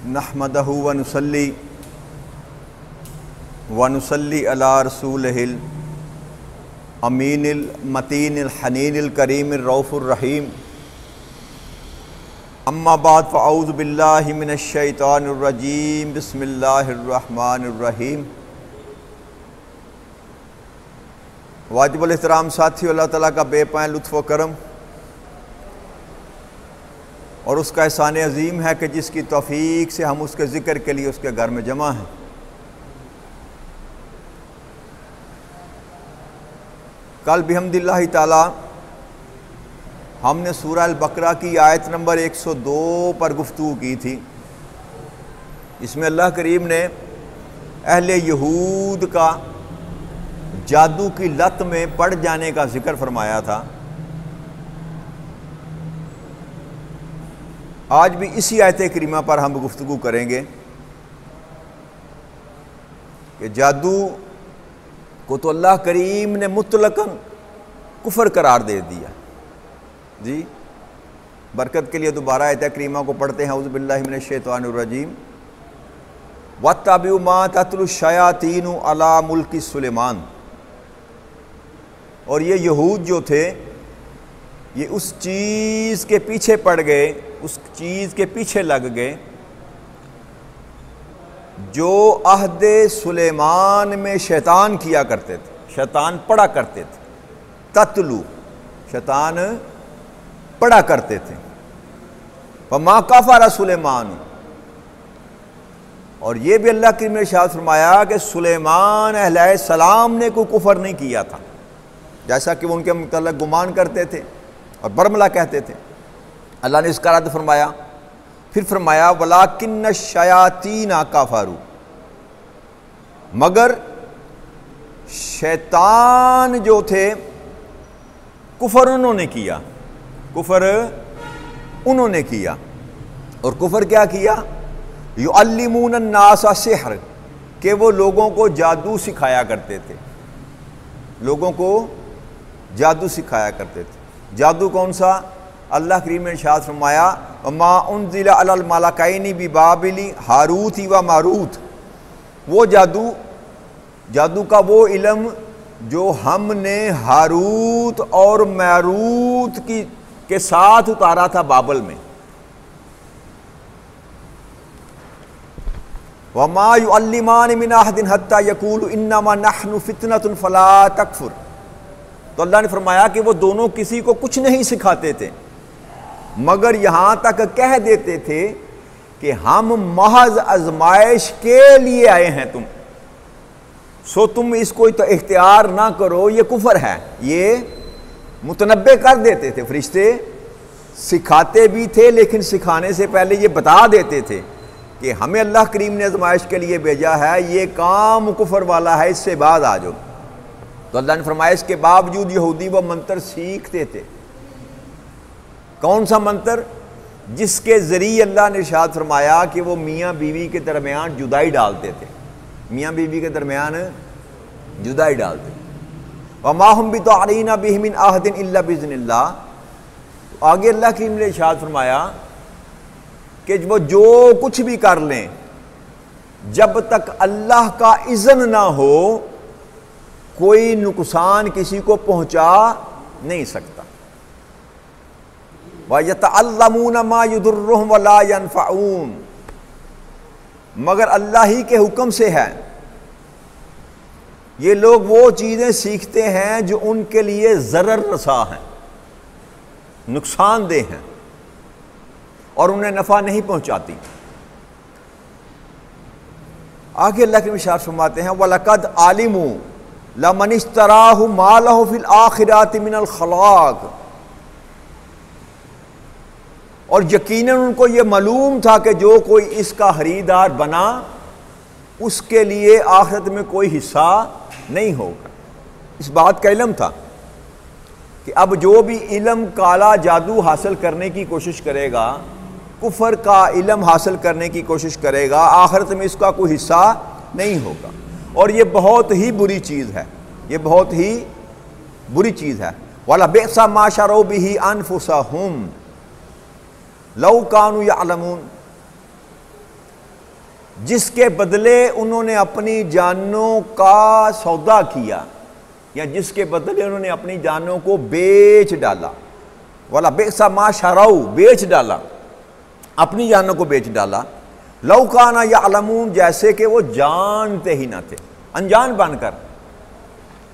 नहमदहु व नुसल्ली अला रसूलिहिल अमीनिल मतीनिल हनीनिल करीमिर रऊफुर रहीम। अम्मा बाद फ़अऊज़ु बिल्लाहि मिनश शैतानिर रजीम। बिस्मिल्लाहिर रहमानिर रहीम। वाजिबुल एहतराम साथियों, अल्लाह ताला का बेपनाह लुत्फ़ व करम और उसका एहसान अज़ीम है कि जिसकी तौफ़ीक से हम उसके ज़िक्र के लिए उसके घर में जमा हैं। कल बिहम्दिल्लाहि ताला हमने सूरह अल-बकरा की आयत नंबर 102 पर गुफ्तगू की थी। इसमें अल्लाह करीम ने अहले यहूद का जादू की लत में पड़ जाने का जिक्र फरमाया था। आज भी इसी आयत करीमा पर हम गुफ्तगू करेंगे कि जादू को तो अल्लाह करीम ने मुतलकन कुफर करार दे दिया। जी, बरकत के लिए दोबारा आयत करीमा को पढ़ते हैं। औज़ु बिल्लाहि मिनश शैतानिर रजीम। वत्तबिउ मा ततलु शयातीनु अला मुल्की सुलेमान। और ये यहूद जो थे ये उस चीज़ के पीछे पड़ गए, उस चीज़ के पीछे लग गए जो अहदे सुलेमान में शैतान किया करते थे, शैतान पढ़ा करते थे। ततलु, शैतान पढ़ा करते थे। वमा कफ़र सुलेमान। और ये भी अल्लाह की इरशाद फरमाया कि सुलेमान अलैहिस्सलाम ने कोई कुफर नहीं किया था, जैसा कि वो उनके मुतल्लिक़ गुमान करते थे और बरमला कहते थे। अल्लाह ने इसका रद्द फरमाया। फिर फरमाया वलाकिन्न शयातीना काफरू। मगर शैतान जो थे कुफर उन्होंने किया, कुफर उन्होंने किया। और कुफर क्या किया? युअल्लिमून अन्नास सिहर, कि वो लोगों को जादू सिखाया करते थे, लोगों को जादू सिखाया करते थे। जादू कौन सा? अल्लाह करीम ने इरशाद फरमाया मा उन्ज़िला अलल मलकैनि बिबाबिल हारूत व मारूत। वो जादू, जादू का वो इल्म जो हमने हारूत और मारूत के साथ उतारा था बाबल में। वमा युअल्लिमान मिन अहदिन हत्ता यक़ूलु इन्नमा नहनु फितनतुन फला तकफुर। तो अल्लाह ने फरमाया कि वो दोनों किसी को कुछ नहीं सिखाते थे, मगर यहां तक कह देते थे कि हम महज आजमाइश के लिए आए हैं तुम, सो तुम इसको तो इख्तियार ना करो, ये कुफर है। ये मुतनब्बे कर देते थे। फरिश्ते सिखाते भी थे, लेकिन सिखाने से पहले ये बता देते थे कि हमें अल्लाह करीम ने आजमाइश के लिए भेजा है, ये काम कुफर वाला है, इससे बाद आ जाओ। तो अल्लाह ने फरमाया इसके बावजूद यहूदी वो मंत्र सीखते थे। कौन सा मंत्र? जिसके ज़रिए अल्लाह ने इरशाद फरमाया कि वो मियाँ बीवी के दरमियान जुदाई डालते थे, मियाँ बीवी के दरमियान जुदाई डालते। वमा हुम बितारीना बिही मिन अहदिन इल्ला बिइज़्निल्लाह। तो आगे अल्लाह की ने इरशाद फरमाया कि वो जो कुछ भी कर लें, जब तक अल्लाह का इज़्न ना हो कोई नुकसान किसी को पहुंचा नहीं सकता। वयतअल्लमून मा युदुर्रुहुम वला यनफऊन। मगर अल्लाह ही के हुक्म से है, ये लोग वो चीजें सीखते हैं जो उनके लिए ज़रर रसा हैं, नुकसानदेह हैं और उन्हें नफा नहीं पहुंचाती। आगे अल्लाह के इरशाद फरमाते हैं वलक़द आलिमू लमन इश्तराहु मा लहु फिल आखिराति मिनल खलाक। और यकीनन उनको ये मालूम था कि जो कोई इसका खरीदार बना उसके लिए आखिरत में कोई हिस्सा नहीं होगा। इस बात का इल्म था कि अब जो भी इल्म काला जादू हासिल करने की कोशिश करेगा, कुफर का इल्म हासिल करने की कोशिश करेगा, आखिरत में इसका कोई हिस्सा नहीं होगा। और ये बहुत ही बुरी चीज़ है, ये बहुत ही बुरी चीज़ है। वाला बेसा मा शरो बिही अनफुसहुम लौ कानू यालमून। जिसके बदले उन्होंने अपनी जानों का सौदा किया, या जिसके बदले उन्होंने अपनी जानों को बेच डाला। वाला बेसा मा शराउ, बेच डाला, अपनी जानों को बेच डाला। लौकाना या अलमून, जैसे कि वो जानते ही ना थे, अनजान बनकर।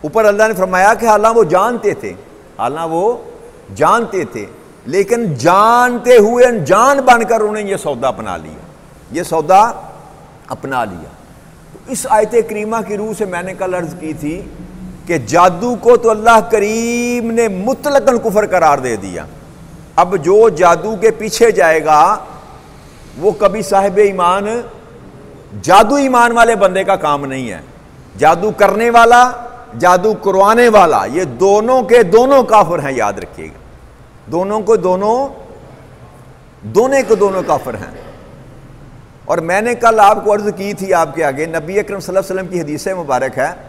ऊपर अल्लाह ने फरमाया कि हालांकि वो जानते थे, हालांकि वो जानते थे, लेकिन जानते हुए अनजान बनकर उन्होंने ये सौदा अपना लिया, ये सौदा अपना लिया। तो इस आयत करीमा की रूह से मैंने कल अर्ज की थी कि जादू को तो अल्लाह करीम ने मुतलकन कुफर करार दे दिया। अब जो जादू के पीछे जाएगा वो कभी साहिब ईमान, जादू ईमान वाले बंदे का काम नहीं है। जादू करने वाला, जादू करवाने वाला, ये दोनों के दोनों काफिर हैं, याद रखिएगा। दोनों को दोनों काफिर हैं। और मैंने कल आपको अर्ज की थी आपके आगे, नबी अकरम सल्लल्लाहु अलैहि वसल्लम की हदीस मुबारक है,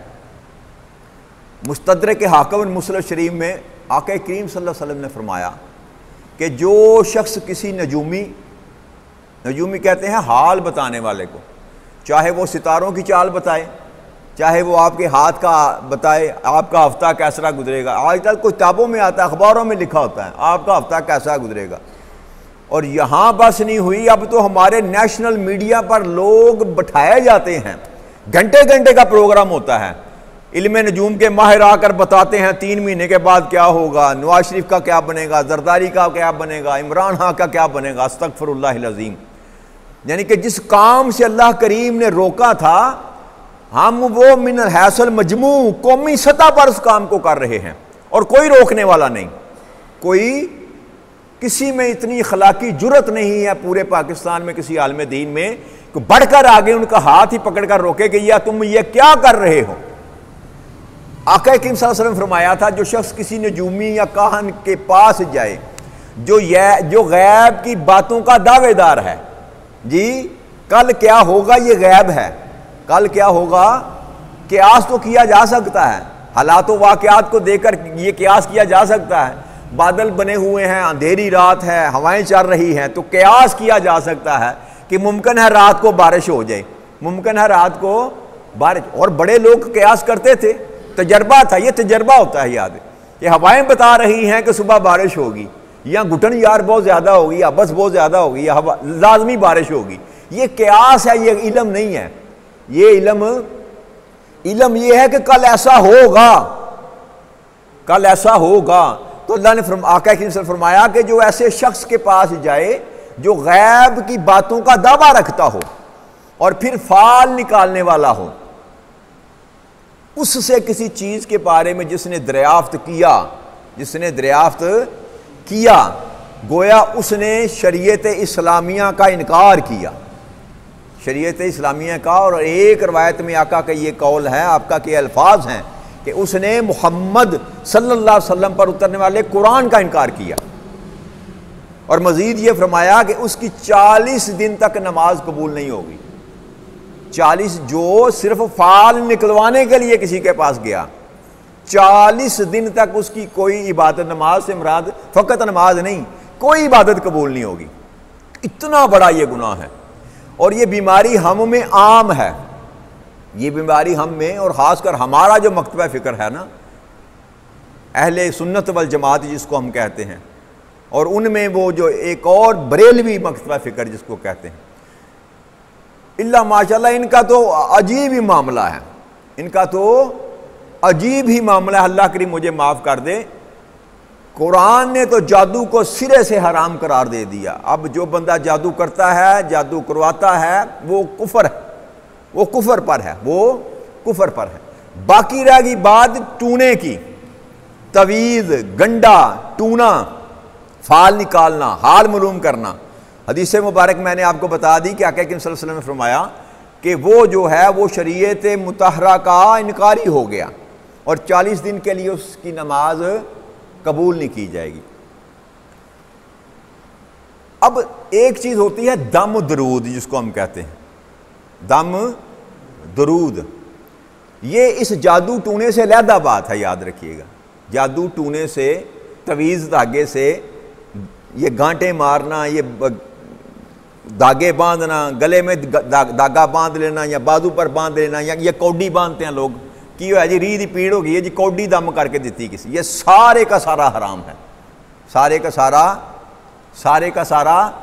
मुस्तदरक हाकिम मुस्लिम शरीफ में आका करीम सल्लल्लाहु अलैहि वसल्लम ने फरमाया कि जो शख्स किसी नजूमी कहते हैं हाल बताने वाले को, चाहे वो सितारों की चाल बताए, चाहे वो आपके हाथ का बताए, आपका हफ्ता कैसा गुजरेगा। आजकल कुछ किताबों में आता है, अखबारों में लिखा होता है आपका हफ्ता कैसा गुजरेगा। और यहाँ बस नहीं हुई, अब तो हमारे नेशनल मीडिया पर लोग बैठाए जाते हैं, घंटे घंटे का प्रोग्राम होता है, इल्म नजूम के माहिर आकर बताते हैं 3 महीने के बाद क्या होगा, नवाज शरीफ का क्या बनेगा, जरदारी का क्या बनेगा, इमरान खान का क्या बनेगा। अस्तगफिरुल्लाहिल अज़ीम। यानी कि जिस काम से अल्लाह करीम ने रोका था, हम वो मिन हैसल मजमू कौमी सतह पर उस काम को कर रहे हैं और कोई रोकने वाला नहीं। कोई किसी में इतनी अखलाकी जुर्रत नहीं है पूरे पाकिस्तान में, किसी आलम दीन में, कि बढ़कर आगे उनका हाथ ही पकड़कर रोके कि या तुम ये क्या कर रहे हो। आका करीम सल्लल्लाहु अलैहि वसल्लम फरमाया था, जो शख्स किसी नजूमी या काहन के पास जाए जो गैब की बातों का दावेदार है, जी कल क्या होगा ये गैब है, कल क्या होगा कियास तो किया जा सकता है, हालात वाक़यात को देखकर ये कियास किया जा सकता है। बादल बने हुए हैं, अंधेरी रात है, हवाएं चल रही हैं, तो कियास किया जा सकता है कि मुमकिन है रात को बारिश हो जाए, मुमकिन है रात को बारिश। और बड़े लोग कियास करते थे, तजर्बा था, ये तजर्बा होता है, याद है। ये हवाएं बता रही हैं कि सुबह बारिश होगी, या घुटन यार बहुत ज़्यादा होगी, या बस बहुत ज़्यादा होगी, या हवा लाजमी बारिश होगी। ये कियास है, ये इल्म नहीं है। ये इल्म ये है कि कल ऐसा होगा, कल ऐसा होगा। तो अल्लाह ने आका की फरमाया कि जो ऐसे शख्स के पास जाए जो गैब की बातों का दावा रखता हो और फिर फाल निकालने वाला हो, उससे किसी चीज के बारे में जिसने दरियाफ्त किया, गोया उसने शरीयत इस्लामिया का इनकार किया, शरीयत इस्लामिया का। और एक रवायत में आका का ये कौल है, आपका के अल्फाज हैं कि उसने मुहम्मद सल्लल्लाहु अलैहि वसल्लम पर उतरने वाले कुरान का इनकार किया। और मजीद ये फरमाया कि उसकी 40 दिन तक नमाज कबूल नहीं होगी। 40, जो सिर्फ फाल निकलवाने के लिए किसी के पास गया, 40 दिन तक उसकी कोई इबादत, नमाज से मुराद फ़कत नमाज नहीं, कोई इबादत कबूल नहीं होगी। इतना बड़ा ये गुनाह है। और ये बीमारी हम में आम है, ये बीमारी हम में, और ख़ासकर हमारा जो मकतबा फ़िक्र है ना, अहले सुन्नत वल जमात जिसको हम कहते हैं, और उनमें वो जो एक और बरेलवी मकतबा फ़िक्र जिसको कहते हैं, इल्ला माशाल्लाह इनका तो अजीब ही मामला है, इनका तो अजीब ही मामला है। अल्लाह करीम मुझे माफ़ कर दे। कुरान ने तो जादू को सिरे से हराम करार दे दिया। अब जो बंदा जादू करता है, जादू करवाता है, वो कुफर है, वो कुफर पर है, वो कुफर पर है। बाकी रह गई बात टूने की, तवीज़, गंडा, टूना, फाल निकालना, हाल मालूम करना। हदीस मुबारक मैंने आपको बता दी कि आका सल्लल्लाहु अलैहि वसल्लम ने फरमाया कि वो जो है वो शरीयत मुतहरा का इनकारी हो गया और 40 दिन के लिए उसकी नमाज कबूल नहीं की जाएगी। अब एक चीज होती है दम दरूद, जिसको हम कहते हैं दम दरूद। ये इस जादू टूने से अलहदा बात है, याद रखिएगा। जादू टूने से, तवीज़ धागे से, ये गांठें मारना, ये धागे बांधना, गले में धागा बांध लेना या बाजू पर बांध लेना, या ये कौडी बांधते हैं लोग कि है जी रीढ़ की पीड़ हो गई है जी, कौडी दम करके देती किसी, ये सारे का सारा हराम है, सारे का सारा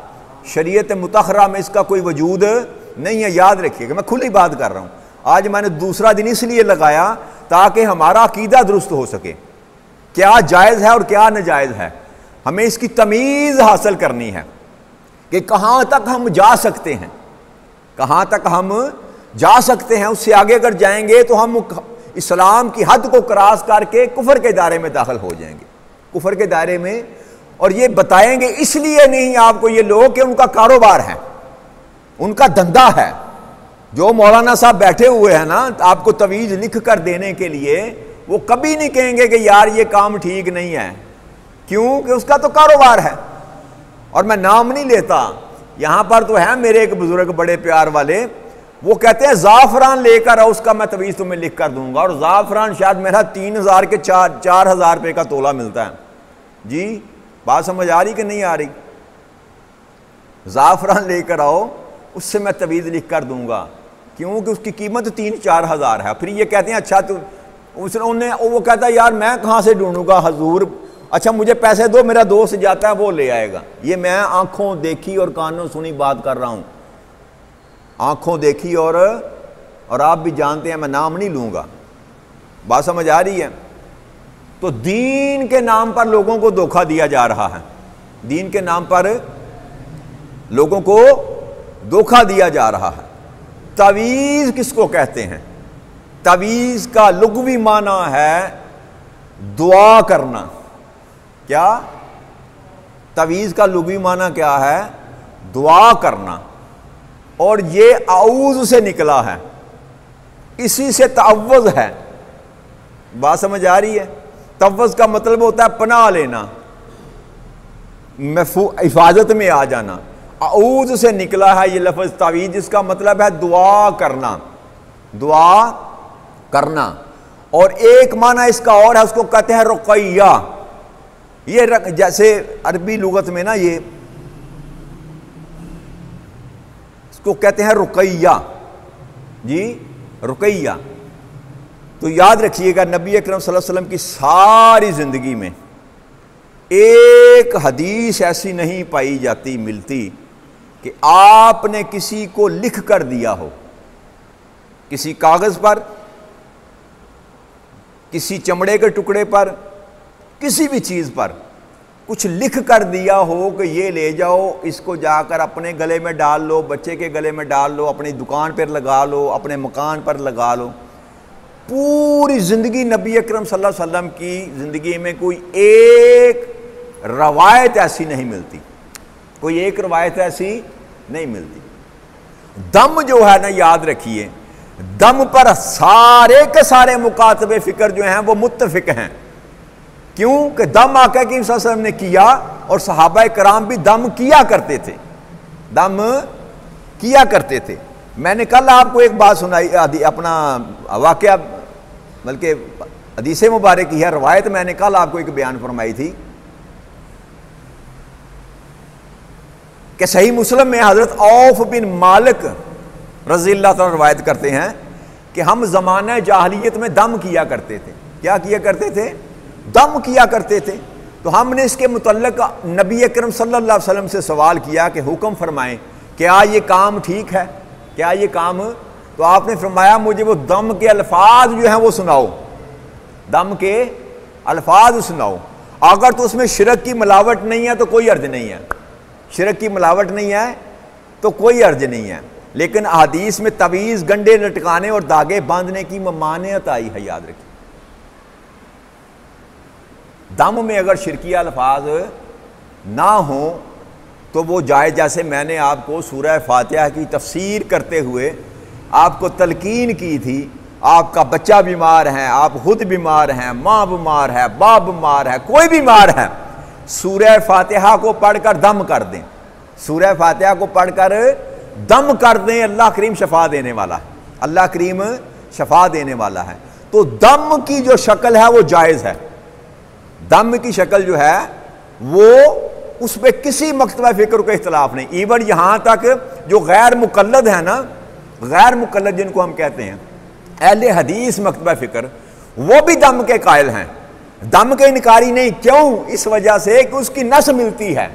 शरीयत मुतहरा में इसका कोई वजूद नहीं है। याद रखिएगा, मैं खुली बात कर रहा हूँ। आज मैंने दूसरा दिन इसलिए लगाया ताकि हमारा अकीदा दुरुस्त हो सके, क्या जायज़ है और क्या नाजायज़ है। हमें इसकी तमीज़ हासिल करनी है कि कहाँ तक हम जा सकते हैं, कहाँ तक हम जा सकते हैं। उससे आगे अगर जाएंगे तो हम इस्लाम की हद को क्रॉस करके कुफर के दायरे में दाखिल हो जाएंगे, कुफर के दायरे में। और ये बताएंगे इसलिए नहीं आपको ये लोग कि उनका कारोबार है, उनका धंधा है। जो मौलाना साहब बैठे हुए हैं ना आपको तवीज़ लिख कर देने के लिए, वो कभी नहीं कहेंगे कि यार ये काम ठीक नहीं है, क्यों कि उसका तो कारोबार है। और मैं नाम नहीं लेता, यहां पर तो है मेरे एक बुजुर्ग बड़े प्यार वाले, वो कहते हैं ज़ाफ़रान लेकर आओ, उसका मैं तवीज़ तुम्हें लिख कर दूंगा। और ज़ाफ़रान शायद मेरा 3000 के 4000 रुपये का तोला मिलता है जी। बात समझ आ रही कि नहीं आ रही? ज़ाफ़रान लेकर आओ, उससे मैं तवीज़ लिख कर दूंगा, क्योंकि उसकी कीमत 3-4 हज़ार है। फिर ये कहते हैं अच्छा तो उसने, वो कहता है यार मैं कहाँ से ढूंढूंगा हजूर, अच्छा मुझे पैसे दो, मेरा दोस्त जाता है वो ले आएगा। ये मैं आंखों देखी और कानों सुनी बात कर रहा हूँ, आंखों देखी और आप भी जानते हैं, मैं नाम नहीं लूँगा। बात समझ आ रही है? तो दीन के नाम पर लोगों को धोखा दिया जा रहा है, दीन के नाम पर लोगों को धोखा दिया जा रहा है। तवीज़ किसको कहते हैं? तवीज़ का लुग़वी माना है दुआ करना। क्या तवीज़ का लुग़वी माना क्या है? दुआ करना। और ये आऊज़ से निकला है, इसी से तअव्वुज़ है। बात समझ आ रही है? तअव्वुज़ का मतलब होता है पनाह लेना, हिफाजत में आ जाना। आऊज़ से निकला है ये लफ्ज़ तवीज़, जिसका मतलब है दुआ करना, दुआ करना। और एक माना इसका और है, उसको कहते हैं रुक़य्या। ये जैसे अरबी लुगत में ना ये इसको कहते हैं रुक़य्या जी, रुक़य्या। तो याद रखिएगा नबी अकरम सल्लल्लाहु अलैहि वसल्लम की सारी ज़िंदगी में एक हदीस ऐसी नहीं पाई जाती मिलती कि आपने किसी को लिख कर दिया हो, किसी कागज़ पर, किसी चमड़े के टुकड़े पर, किसी भी चीज़ पर कुछ लिख कर दिया हो कि ये ले जाओ, इसको जाकर अपने गले में डाल लो, बच्चे के गले में डाल लो, अपनी दुकान पर लगा लो, अपने मकान पर लगा लो। पूरी ज़िंदगी नबी अकरम सल्लल्लाहु अलैहि वसल्लम की ज़िंदगी में कोई एक रवायत ऐसी नहीं मिलती, कोई एक रवायत ऐसी नहीं मिलती। दम जो है ना, याद रखिए, दम पर सारे के सारे मुकातबे फ़िक्र जो हैं वो मुत्तफ़िक हैं। क्यों कि दम आका की सल्लल्लाहु अलैहि वसल्लम ने किया और सहाबा कराम भी दम किया करते थे, दम किया करते थे। मैंने कल आपको एक बात सुनाई, अपना वाक़या बल्कि हदीस मुबारक की है, रवायत मैंने कल आपको एक बयान फरमाई थी कि सही मुस्लिम में हज़रत औफ बिन मालिक रज़ियल्लाहु तआला रवायत करते हैं कि हम ज़माने जाहिलियत में दम किया करते थे। क्या किया करते थे? दम किया करते थे। तो हमने इसके मुतल्लिक़ नबी अकरम सल्लल्लाहु अलैहि वसल्लम से सवाल किया कि हुक्म फरमाएं, क्या ये काम ठीक है, क्या ये काम? तो आपने फरमाया मुझे वो दम के अल्फाज जो हैं वो सुनाओ, दम के अल्फाज सुनाओ। अगर तो उसमें शिरक की मिलावट नहीं है तो कोई अर्ज नहीं है, शिरक की मिलावट नहीं है तो कोई अर्ज नहीं है। लेकिन हदीस में तवीज़, गंडे लटकाने और धागे बांधने की ममानियत आई है, याद रखिए। दम में अगर शिरकिया अल्फाज ना हो तो वो जाए। जैसे मैंने आपको सूरह फातिहा की तफसीर करते हुए आपको तलकीन की थी, आपका बच्चा बीमार है, आप खुद बीमार हैं, माँ बीमार है, बाप बीमार है, कोई बीमार है, सूरह फातिहा को पढ़कर दम कर दें, सूरह फातिहा को पढ़कर दम कर दें। अल्लाह करीम शफा देने वाला है, अल्लाह करीम शफा देने वाला है। तो दम की जो शक्ल है वो जायज़ है, दम की शक्ल जो है वो उस पर किसी मकतबा फ़िक्र का इख्तलाफ नहीं। इवन यहाँ तक जो गैर मुकल्लद है ना, गैर मुकल्लद जिनको हम कहते हैं, अहले हदीस मकतबा फ़िक्र, वो भी दम के कायल हैं, दम के इनकारी नहीं। क्यों? इस वजह से कि उसकी नस मिलती है,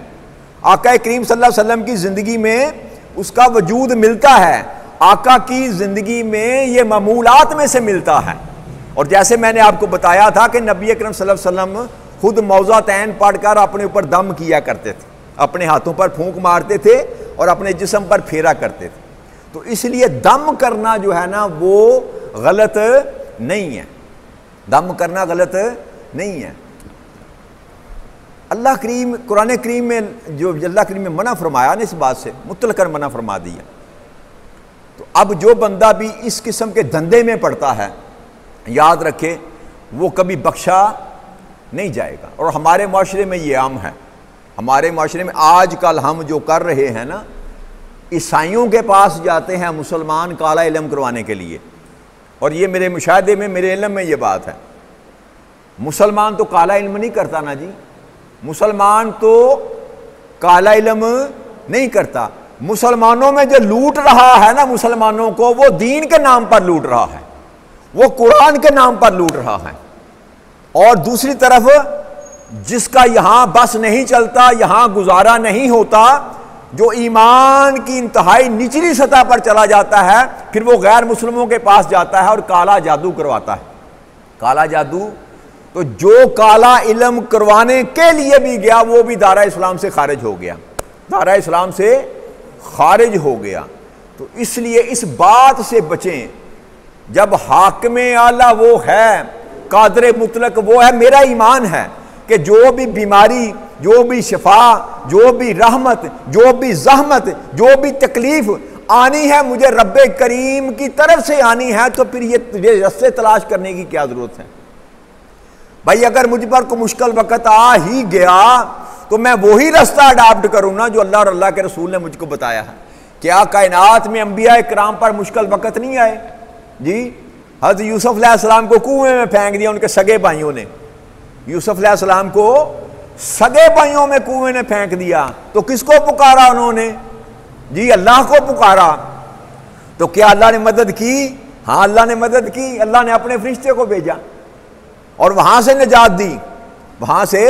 आका करीम सल्लल्लाहु अलैहि वसल्लम की ज़िंदगी में उसका वजूद मिलता है, आका की ज़िंदगी में ये मामूलात में से मिलता है। और जैसे मैंने आपको बताया था कि नबी अकरम सल्लल्लाहु अलैहि वसल्लम खुद मौज़ातैन पढ़कर अपने ऊपर दम किया करते थे, अपने हाथों पर फूंक मारते थे और अपने जिस्म पर फेरा करते थे। तो इसलिए दम करना जो है ना वो गलत नहीं है, दम करना गलत नहीं है। अल्लाह करीम कुरान करीम में जो अल्लाह करीम में मना फरमाया ना, इस बात से मुतलकन मना फरमा दिया। तो अब जो बंदा भी इस किस्म के धंधे में पड़ता है, याद रखे वो कभी बख्शा नहीं जाएगा। और हमारे माशरे में ये आम है, हमारे माशरे में आजकल हम जो कर रहे हैं ना, ईसाइयों के पास जाते हैं मुसलमान काला इल्म करवाने के लिए। और ये मेरे मुशाहदे में, मेरे इल्म में ये बात है, मुसलमान तो काला इल्म नहीं करता ना जी, मुसलमान तो काला इल्म नहीं करता। मुसलमानों में जो लूट रहा है ना मुसलमानों को, वो दीन के नाम पर लूट रहा है, वो कुरान के नाम पर लूट रहा है। और दूसरी तरफ जिसका यहां बस नहीं चलता, यहां गुजारा नहीं होता, जो ईमान की इंतहाई निचली सतह पर चला जाता है, फिर वो गैर मुस्लिमों के पास जाता है और काला जादू करवाता है। काला जादू, तो जो काला इल्म करवाने के लिए भी गया वो भी दारा इस्लाम से खारिज हो गया, दारा इस्लाम से खारिज हो गया। तो इसलिए इस बात से बचें, जब हाकिम आला वो है, कादर मुतलक वो है, मेरा ईमान है कि जो भी बीमारी, जो भी शिफा, जो भी रहमत, जो भी जहमत, जो भी तकलीफ आनी है मुझे रब्बे करीम की तरफ से आनी है, तो फिर ये रास्ते तलाश करने की क्या जरूरत है भाई। अगर मुझ पर कोई मुश्किल वक्त आ ही गया तो मैं वही रास्ता अडॉप्ट करूँ ना जो अल्लाह और अल्लाह के रसूल ने मुझको बताया है। क्या कायनात में अंबिया इकराम पर मुश्किल वक्त नहीं आए जी? हज़रत यूसुफ अलैहिस्सलाम को कुएं में फेंक दिया उनके सगे भाइयों ने, यूसुफ अलैहिस्सलाम को सगे भाइयों में कुएं ने फेंक दिया, तो किसको पुकारा उन्होंने जी? अल्लाह को पुकारा। तो क्या अल्लाह ने मदद की? हाँ, अल्लाह ने मदद की। अल्लाह ने अपने फरिश्ते को भेजा और वहां से नजात दी, वहां से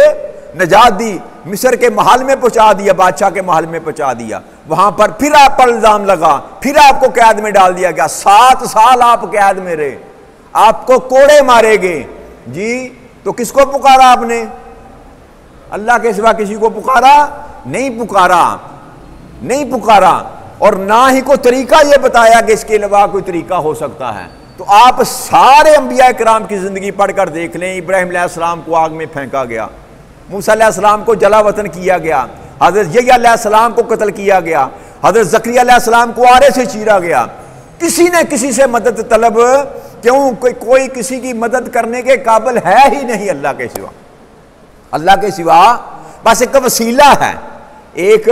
नजात दी, मिस्र के महल में पहुंचा दिया, बादशाह के महल में पहुंचा दिया। वहां पर फिर आप पर इल्जाम लगा, फिर आपको कैद में डाल दिया गया। 7 साल आप कैद में रहे, आपको कोड़े मारे गए जी। तो किसको पुकारा आपने? अल्लाह के सिवा किसी को पुकारा नहीं, पुकारा नहीं पुकारा। और ना ही कोई तरीका यह बताया कि इसके अलावा कोई तरीका हो सकता है। तो आप सारे अंबिया किराम की जिंदगी पढ़कर देख लें। इब्राहिम अलैहिस्सलाम को आग में फेंका गया, मूसा अलैहिस्सलाम को जला वतन किया गया, हजरत यहया अलैहिस्सलाम को कत्ल किया गया, हजरत ज़करिया अलैहिस्सलाम को आरे से चीरा गया। किसी ने किसी से मदद तलब क्यों? कोई किसी की मदद करने के काबिल है ही नहीं अल्लाह के सिवा। अल्लाह के सिवा बस एक वसीला है, एक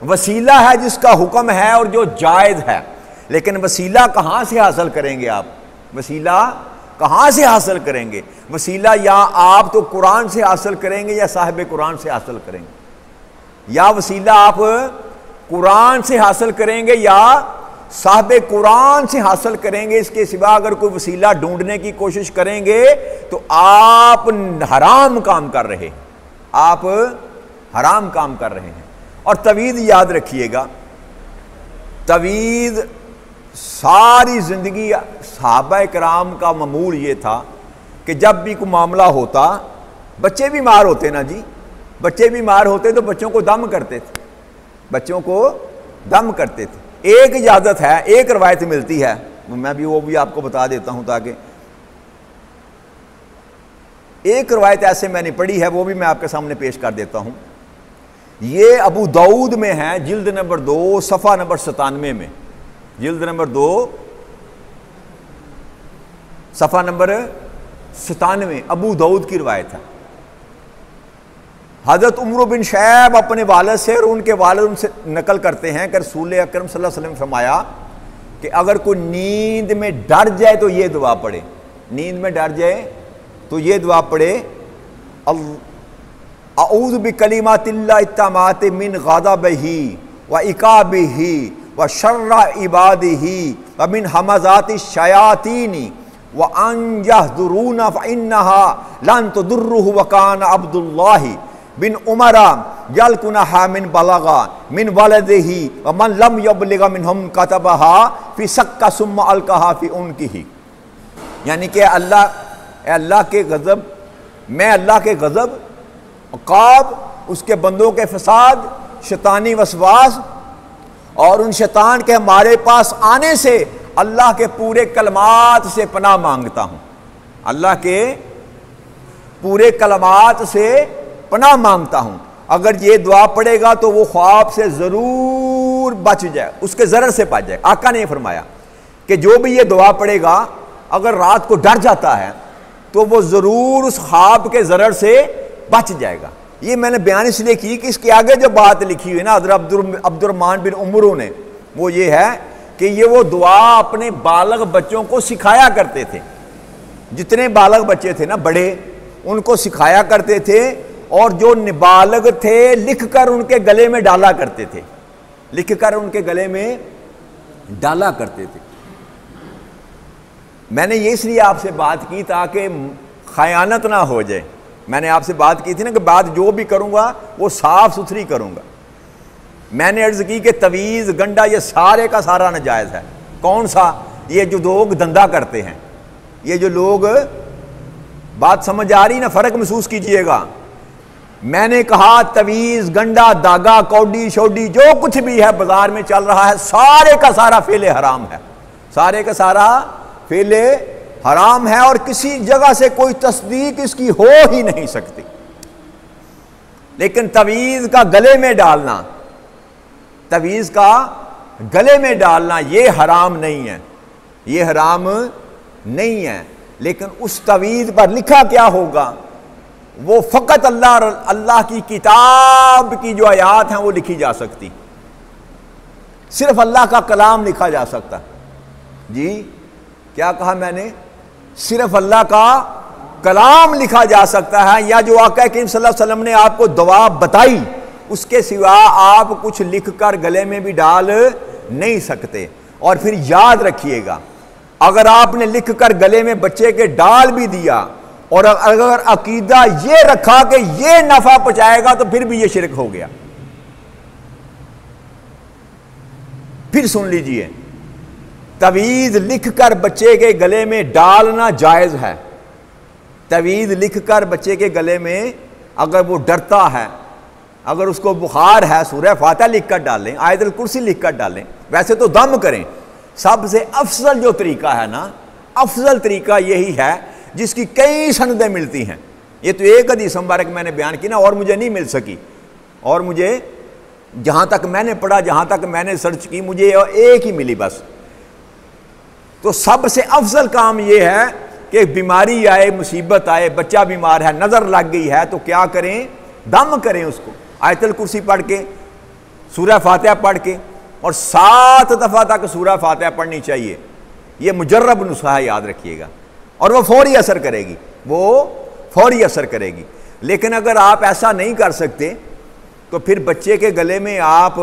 वसीला है जिसका हुक्म है और जो जायज़ है। लेकिन वसीला कहाँ से हासिल करेंगे आप? वसीला कहाँ से हासिल करेंगे? वसीला या आप तो कुरान से हासिल करेंगे या साहिब कुरान से हासिल करेंगे। या वसीला आप कुरान से हासिल करेंगे या साहिब कुरान से हासिल करेंगे। इसके सिवा अगर कोई वसीला ढूंढने की कोशिश करेंगे तो आप हराम काम कर रहे हैं, आप हराम काम कर रहे हैं। और तवीज़ याद रखिएगा, तवीज़ सारी जिंदगी सहाबा किराम का मामूल ये था कि जब भी कोई मामला होता, बच्चे बीमार होते ना जी, बच्चे बीमार होते तो बच्चों को दम करते थे, बच्चों को दम करते थे। एक इजाजत है, एक रवायत मिलती है, मैं भी वो भी आपको बता देता हूं ताकि एक रवायत ऐसे मैंने पढ़ी है, वो भी मैं आपके सामने पेश कर देता हूं। ये अबू दाऊद में है, जिल्द नंबर 2 सफ़ा नंबर 97 में, जिल्द नंबर 2 सफ़ा नंबर 97 अबू दाऊद की रवायत है। हज़रत उमर बिन शैब अपने वालिद से और उनके वालिद उनसे नकल करते हैं कि रसूल अकरम सल्लल्लाहु अलैहि वसल्लम फरमाया कि अगर कोई नींद में डर जाए तो ये दुआ पढ़े, नींद में डर जाए तो ये दुआ पढ़े, अऊज़ु बिकलिमातिल्लाहि इत्तामाति मिन ग़ज़बिही व इक़ाबिही व शर्रि इबादिही व मिन हमाज़ाति शयातीनी व अन यहज़ुरून फ़इन्नहा लन तदुर्रुहु व कान अब्दुल्लाहि बिन उमरा यल्कुनहा मिन बलगा मिन वलदिही व मन लम यबलिग मिनहुम कतबहा फ़ी सक्का सुम्मा अलक़हा फ़ी उनकिही। यानी कि अल्लाह के गज़ब, मैं अल्लाह के गज़ब, अक़ाब, उसके बंदों के फसाद, शैतानी वसवास और उन शैतान के हमारे पास आने से अल्लाह के पूरे कलमात से पनाह मांगता हूँ। अल्लाह के पूरे कलमात से पनाह मांगता हूँ। अगर ये दुआ पढ़ेगा तो वो ख्वाब से ज़रूर बच जाए, उसके ज़रर से बच जाए। आका ने फरमाया कि जो भी ये दुआ पढ़ेगा अगर रात को डर जाता है तो वो ज़रूर उस ख्वाब के ज़रर से बच जाएगा। ये मैंने बयान इसलिए की कि इसके आगे जो बात लिखी हुई है ना हज़रत अब्दुर्रहमान बिन उमरू ने, वो ये है कि ये वो दुआ अपने बालग बच्चों को सिखाया करते थे। जितने बालग बच्चे थे ना बड़े, उनको सिखाया करते थे और जो नाबालग थे लिख कर उनके गले में डाला करते थे, लिख कर उनके गले में डाला करते थे। मैंने ये इसलिए आपसे बात की ताकि खयानत ना हो जाए। मैंने आपसे बात की थी ना कि बात जो भी करूँगा वो साफ़ सुथरी करूँगा। मैंने अर्ज़ की कि तवीज़, गंडा, ये सारे का सारा नाजायज़ है। कौन सा? ये जो लोग धंधा करते हैं, ये जो लोग, बात समझ आ रही ना, फ़र्क महसूस कीजिएगा। मैंने कहा तवीज़, गंडा, धागा, कौडी शौडी जो कुछ भी है बाज़ार में चल रहा है, सारे का सारा फेले हराम है, सारे का सारा फेले हराम है और किसी जगह से कोई तस्दीक इसकी हो ही नहीं सकती। लेकिन तवीज़ का गले में डालना, तवीज़ का गले में डालना ये हराम नहीं है, ये हराम नहीं है। लेकिन उस तवीज़ पर लिखा क्या होगा? वो फ़कत अल्लाह की किताब की जो आयात हैं वो लिखी जा सकती, सिर्फ अल्लाह का कलाम लिखा जा सकता। जी क्या कहा मैंने? सिर्फ अल्लाह का कलाम लिखा जा सकता है, या जो आका करीम सल्लल्लाहु अलैहि वसल्लम ने आपको दुआ बताई उसके सिवा आप कुछ लिख कर गले में भी डाल नहीं सकते। और फिर याद रखिएगा, अगर आपने लिख कर गले में बच्चे के डाल भी दिया और अगर अकीदा ये रखा कि ये नफा पहुंचाएगा तो फिर भी ये शिरक हो गया। फिर सुन लीजिए, तवीज़ लिख कर बच्चे के गले में डालना जायज़ है। तवीज़ लिख कर बच्चे के गले में, अगर वो डरता है, अगर उसको बुखार है, सूरह फातिहा लिख कर डालें, आयतुल कुर्सी लिख कर डालें। वैसे तो दम करें। सबसे अफजल जो तरीका है ना, अफजल तरीका यही है जिसकी कई सनदें मिलती हैं। ये तो एक हदीस मुबारक मैंने बयान की ना, और मुझे नहीं मिल सकी, और मुझे जहाँ तक मैंने पढ़ा, जहाँ तक मैंने सर्च की, मुझे एक ही मिली बस। तो सबसे अफजल काम यह है कि बीमारी आए, मुसीबत आए, बच्चा बीमार है, नज़र लग गई है, तो क्या करें? दम करें उसको आयतुल कुर्सी पढ़ के, सूरह फातिहा पढ़ के, और 7 दफ़ा तक सूरह फातिहा पढ़नी चाहिए। ये मुजर्रब नुस्खा है, याद रखिएगा, और वो फौरी असर करेगी, वो फौरी असर करेगी। लेकिन अगर आप ऐसा नहीं कर सकते तो फिर बच्चे के गले में आप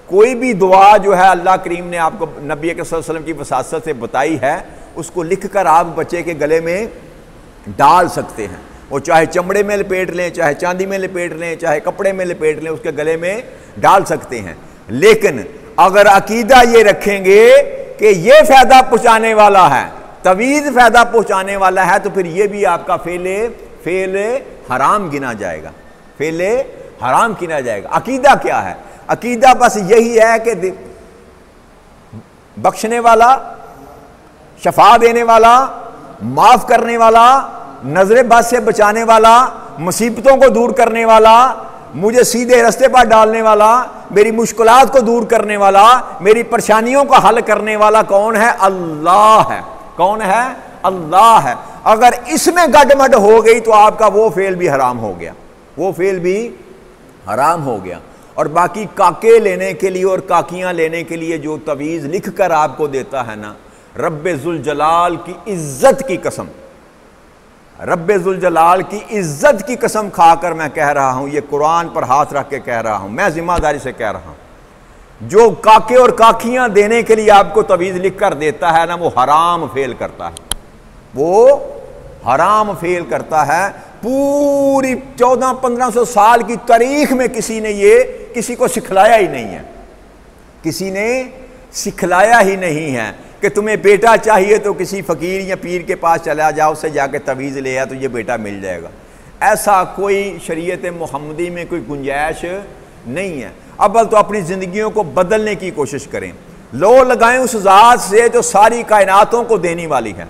कोई भी दुआ जो है अल्लाह करीम ने आपको नबी के सल्लल्लाहु अलैहि वसल्लम की वसासत से बताई है, उसको लिख कर आप बच्चे के गले में डाल सकते हैं। वो चाहे चमड़े में लपेट लें, चाहे चांदी में लपेट लें, चाहे कपड़े में लपेट लें, उसके गले में डाल सकते हैं। लेकिन अगर अकीदा ये रखेंगे कि ये फ़ायदा पहुँचाने वाला है, तवीज़ फ़ायदा पहुँचाने वाला है, तो फिर ये भी आपका फेले हराम गिना जाएगा, फेले हराम गिना जाएगा। अकीदा क्या है? अकीदा बस यही है कि बख्शने वाला, शफा देने वाला, माफ़ करने वाला, नजर बद से बचाने वाला, मुसीबतों को दूर करने वाला, मुझे सीधे रास्ते पर डालने वाला, मेरी मुश्किलात को दूर करने वाला, मेरी परेशानियों का हल करने वाला कौन है? अल्लाह है। कौन है? अल्लाह है। अगर इसमें गड़बड़ हो गई तो आपका वो फेल भी हराम हो गया, वो फेल भी हराम हो गया। और बाकी काके लेने के लिए और काकियां लेने के लिए जो तवीज़ लिख कर आपको देता है ना, रब्बे जुल जलाल की इज्जत की कसम, रब्बे जुल जलाल की इज्जत की कसम खाकर मैं कह रहा हूं, ये कुरान पर हाथ रख के कह रहा हूं, मैं जिम्मेदारी से कह रहा हूं, जो काके और काकियां देने के लिए आपको तवीज़ लिख कर देता है ना, वो हराम फेल करता है, वो हराम फेल करता है। पूरी 1400-1500 साल की तारीख में किसी ने ये किसी को सिखलाया ही नहीं है, किसी ने सिखलाया ही नहीं है कि तुम्हें बेटा चाहिए तो किसी फ़कीर या पीर के पास चला जाओ, उससे जाके तवीज़ ले आ तो ये बेटा मिल जाएगा। ऐसा कोई शरीयत मोहम्मदी में कोई गुंजाइश नहीं है। अब तो अपनी ज़िंदगियों को बदलने की कोशिश करें, लो लगाएं उस ज़ात से जो सारी कायनातों को देने वाली है,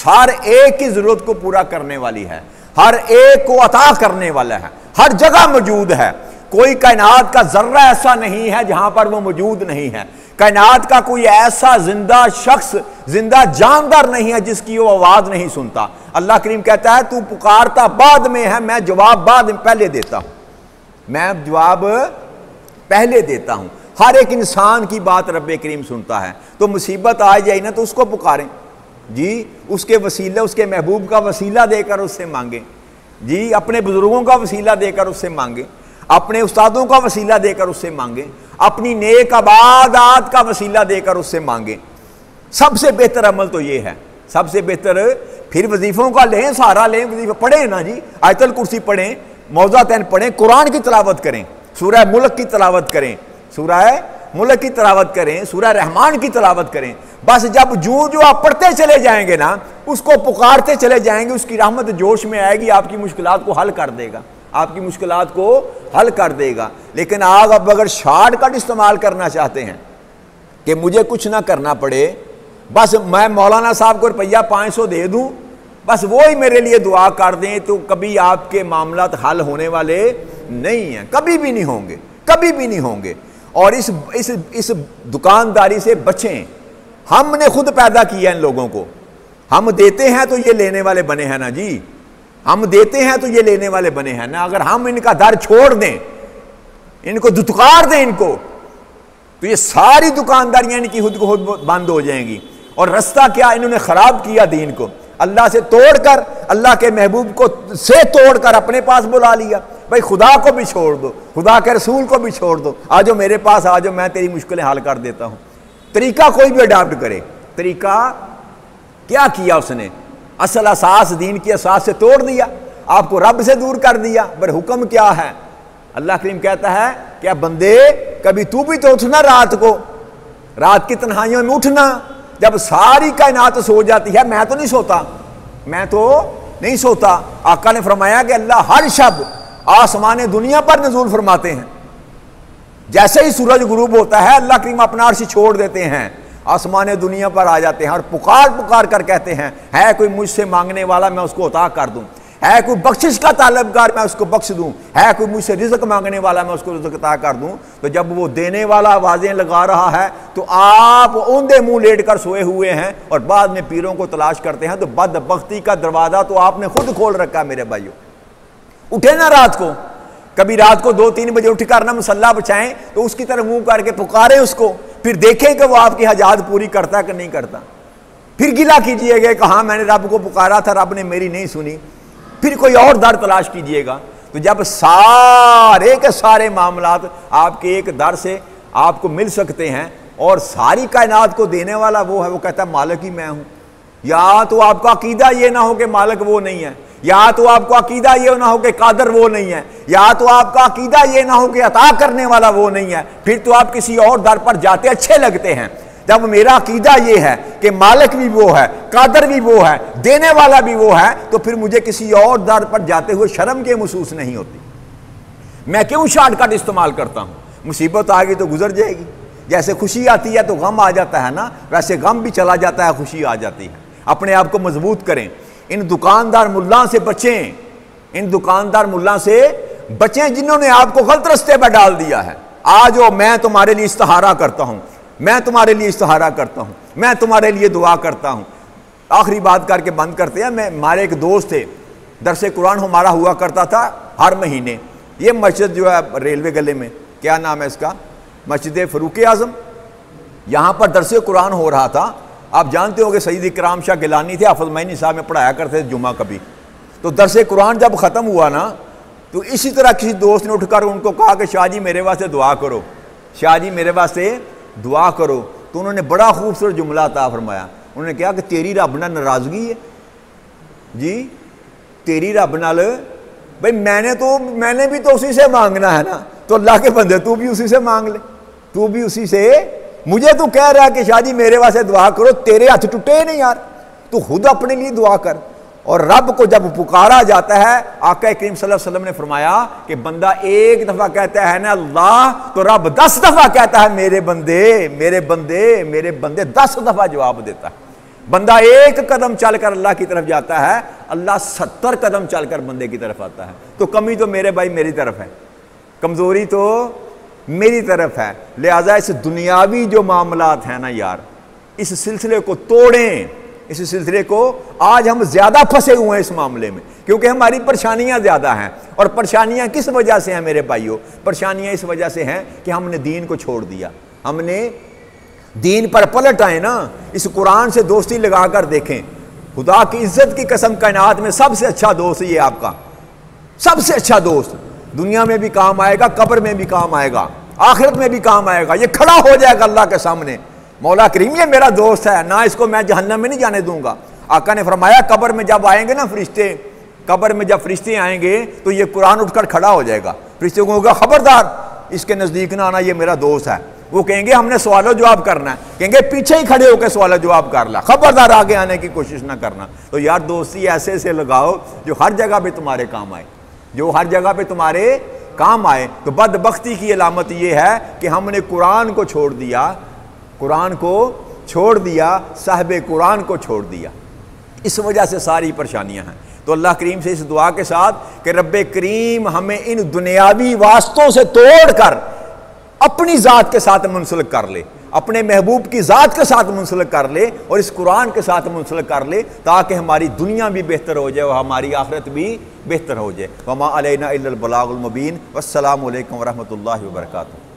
हर एक की ज़रूरत को पूरा करने वाली है, हर एक को अता करने वाला है, हर जगह मौजूद है। कोई कायनात का जर्रा ऐसा नहीं है जहां पर वो मौजूद नहीं है। कायनात का कोई ऐसा जिंदा शख्स, जिंदा जानदार नहीं है जिसकी वो आवाज नहीं सुनता। अल्लाह करीम कहता है तू पुकारता बाद में है, मैं जवाब बाद में पहले देता हूं, मैं जवाब पहले देता हूं। हर एक इंसान की बात रब्बे करीम सुनता है। तो मुसीबत आ जाए ना तो उसको पुकारें जी, उसके वसीले, उसके महबूब का वसीला देकर उससे मांगे जी, अपने बुजुर्गों का वसीला देकर उससे मांगे, अपने उस्तादों का वसीला देकर उससे मांगे, अपनी नेक इबादत का वसीला देकर उससे मांगे। सबसे बेहतर अमल तो ये है, सबसे बेहतर। फिर वजीफों का लें, सहारा लें, वजीफा पढ़ें ना जी, आयतल कुर्सी पढ़ें, मौज़ातैन पढ़ें, कुरान की तिलावत करें, सूरह मुल्क की तिलावत करें, सूरह मुल्क की तिलावत करें, सूरह रहमान की तिलावत करें। बस जब जो आप पढ़ते चले जाएंगे ना, उसको पुकारते चले जाएंगे, उसकी रहमत जोश में आएगी, आपकी मुश्किलात को हल कर देगा, आपकी मुश्किलात को हल कर देगा। लेकिन आप अब अगर शॉर्टकट इस्तेमाल करना चाहते हैं कि मुझे कुछ ना करना पड़े, बस मैं मौलाना साहब को रुपया 500 दे दूं, बस वो ही मेरे लिए दुआ कर दें, तो कभी आपके मामलात हल होने वाले नहीं हैं, कभी भी नहीं होंगे, कभी भी नहीं होंगे। और इस दुकानदारी से बचें। हमने खुद पैदा किया इन लोगों को, हम देते हैं तो ये लेने वाले बने हैं ना जी, हम देते हैं तो ये लेने वाले बने हैं ना। अगर हम इनका दर छोड़ दें, इनको दुत्कार दें इनको, तो ये सारी दुकानदारियां इनकी खुद को खुद बंद हो जाएंगी। और रास्ता क्या, इन्होंने खराब किया दीन को, अल्लाह से तोड़कर, अल्लाह के महबूब को से तोड़कर अपने पास बुला लिया। भाई खुदा को भी छोड़ दो, खुदा के रसूल को भी छोड़ दो, आजो मेरे पास आजो, मैं तेरी मुश्किलें हल कर देता हूं। तरीका कोई भी अडॉप्ट करे, तरीका क्या किया उसने, असल असास, दीन की असास से तोड़ दिया, आपको रब से दूर कर दिया। पर हुक्म क्या है, अल्लाह करीम कहता है क्या बंदे कभी तू भी तो उठना रात को, रात की तन्हाइयों में उठना, जब सारी कायनात सो जाती है। मैं तो नहीं सोता, मैं तो नहीं सोता। आका ने फरमाया कि अल्लाह हर शब आसमान दुनिया पर नज़ूल फरमाते हैं। जैसे ही सूरज गुरूब होता है, अल्लाह करीम अपना अर्श छोड़ देते हैं, आसमान दुनिया पर आ जाते हैं और पुकार पुकार कर कहते हैं, है कोई मुझसे मांगने वाला मैं उसको अता कर दूं, है कोई बख्शिश का तालबगार मैं उसको बख्श दूं, है कोई मुझसे रिज़्क मांगने वाला मैं उसको रिज़्क अता कर दूं। तो जब वो देने वाला आवाज़ें लगा रहा है तो आप औंधे मुंह लेट कर सोए हुए हैं और बाद में पीरों को तलाश करते हैं। तो बदबख्ती का दरवाज़ा तो आपने खुद खोल रखा है मेरे भाइयों। उठे ना रात को, कभी रात को 2-3 बजे उठ कर ना मसल्ला बचाएं तो उसकी तरफ मुंह करके पुकारें उसको, फिर देखें कि वो आपकी हजात पूरी करता कि नहीं करता। फिर गिला कीजिएगा कि हाँ मैंने रब को पुकारा था, रब ने मेरी नहीं सुनी, फिर कोई और दर तलाश कीजिएगा। तो जब सारे के सारे मामलात आपके एक दर से आपको मिल सकते हैं और सारी कायनात को देने वाला वो है, वो कहता है मालिक ही मैं हूं। या तो आपका अकीदा ये ना हो कि मालिक वो नहीं है, या तो आपको अकीदा ये ना हो कि कादर वो नहीं है, या तो आपका अकीदा ये ना हो कि अता करने वाला वो नहीं है, फिर तो आप किसी और दर पर जाते अच्छे लगते हैं। जब मेरा अकीदा ये है कि मालिक भी वो है, कादर भी वो है, देने वाला भी वो है, तो फिर मुझे किसी और दर पर जाते हुए शर्म के महसूस नहीं होती। मैं क्यों शॉर्टकट इस्तेमाल करता हूं? मुसीबत आ गई तो गुजर जाएगी। जैसे खुशी आती है तो गम आ जाता है ना, वैसे गम भी चला जाता है, खुशी आ जाती है। अपने आप को मजबूत करें। इन दुकानदार मुल्ला से बचें, इन दुकानदार मुल्ला से बचें जिन्होंने आपको गलत रास्ते पर डाल दिया है। आज मैं तुम्हारे लिए इस्तिहारा करता हूं, मैं तुम्हारे लिए इस्तिहारा करता हूं, मैं तुम्हारे लिए दुआ करता हूं। आखिरी बात करके बंद करते हैं। हमारे एक दोस्त थे, दरसे कुरान हमारा हुआ करता था हर महीने। ये मस्जिद जो है रेलवे गले में, क्या नाम है इसका, मस्जिद फ़रूक आज़म, यहाँ पर दरसे कुरान हो रहा था। आप जानते हो कि सईद इकराम शाह गिलानी थे, हाफ़िज़ मैनी साहब में पढ़ाया करते थे जुमा कभी। तो दरस कुरान जब ख़त्म हुआ ना, तो इसी तरह किसी दोस्त ने उठकर उनको कहा कि शाह जी मेरे वास्ते दुआ करो, शाह जी मेरे वास्ते दुआ करो। तो उन्होंने बड़ा खूबसूरत जुमला अता फरमाया। उन्होंने कहा कि तेरी रब नाल नाराज़गी है जी, तेरी रब नाल, भाई मैंने भी तो उसी से मांगना है ना, तो अल्लाह के बंदे तू भी उसी से मांग ले, तू भी उसी से। मुझे तू कह रहा है कि शाह जी मेरे वास्ते दुआ करो, तेरे हाथ टूटे नहीं यार, तू खुद अपने लिए दुआ कर। और रब को जब पुकारा जाता है, आका करीम सल्लल्लाहु अलैहि वसल्लम ने फरमाया कि बंदा एक दफा कहता है ना अल्लाह, तो रब 10 दफा कहता है मेरे बंदे मेरे बंदे मेरे बंदे, 10 दफा जवाब देता है। बंदा एक कदम चलकर अल्लाह की तरफ जाता है, अल्लाह 70 कदम चलकर बंदे की तरफ आता है। तो कमी तो मेरे भाई मेरी तरफ है, कमजोरी तो मेरी तरफ है। लिहाजा इस दुनियावी जो मामलात हैं ना यार, इस सिलसिले को तोड़ें, इस सिलसिले को। आज हम ज्यादा फंसे हुए हैं इस मामले में, क्योंकि हमारी परेशानियां ज्यादा हैं। और परेशानियां किस वजह से हैं मेरे भाइयों? परेशानियां इस वजह से हैं कि हमने दीन को छोड़ दिया, हमने दीन पर पलट आए ना। इस कुरान से दोस्ती लगाकर देखें, खुदा की इज्जत की कसम, कायनात में सबसे अच्छा दोस्त ये आपका, सबसे अच्छा दोस्त। दुनिया में भी काम आएगा, कब्र में भी काम आएगा, आखिरत में भी काम आएगा। ये खड़ा हो जाएगा अल्लाह के सामने, मौला करीम ये मेरा दोस्त है ना, इसको मैं जहन्नम में नहीं जाने दूंगा। आका ने फरमाया कब्र में जब आएंगे ना फरिश्ते, कब्र में जब फरिश्ते आएंगे तो ये कुरान उठकर खड़ा हो जाएगा। फरिश्ते को होगा खबरदार इसके नजदीक ना आना, ये मेरा दोस्त है। वो कहेंगे हमने सवाल जवाब करना है, कहेंगे पीछे ही खड़े होकर सवाल जवाब कर ला, खबरदार आगे आने की कोशिश ना करना। तो यार दोस्ती ऐसे से लगाओ जो हर जगह पे तुम्हारे काम आए, जो हर जगह पे तुम्हारे काम आए। तो बदबख्ती की अलामत यह है कि हमने कुरान को छोड़ दिया, कुरान को छोड़ दिया, साहिब कुरान को छोड़ दिया। इस वजह से सारी परेशानियां हैं। तो अल्लाह करीम से इस दुआ के साथ कि रब्बे करीम हमें इन दुनियावी वास्तों से तोड़कर अपनी ज़ात के साथ मुंसलिक कर ले, अपने महबूब की ज़ात के साथ मुंसलिक कर ले और इस कुरान के साथ मुंसलिक कर ले, ताकि हमारी दुनिया भी बेहतर हो जाए और हमारी आखिरत भी बेहतर हो जाए। वमा अलैना इल्लल बलागुल मुबीन। वस्सलामु अलैकुम वरहमतुल्लाहि वबरकातुहू।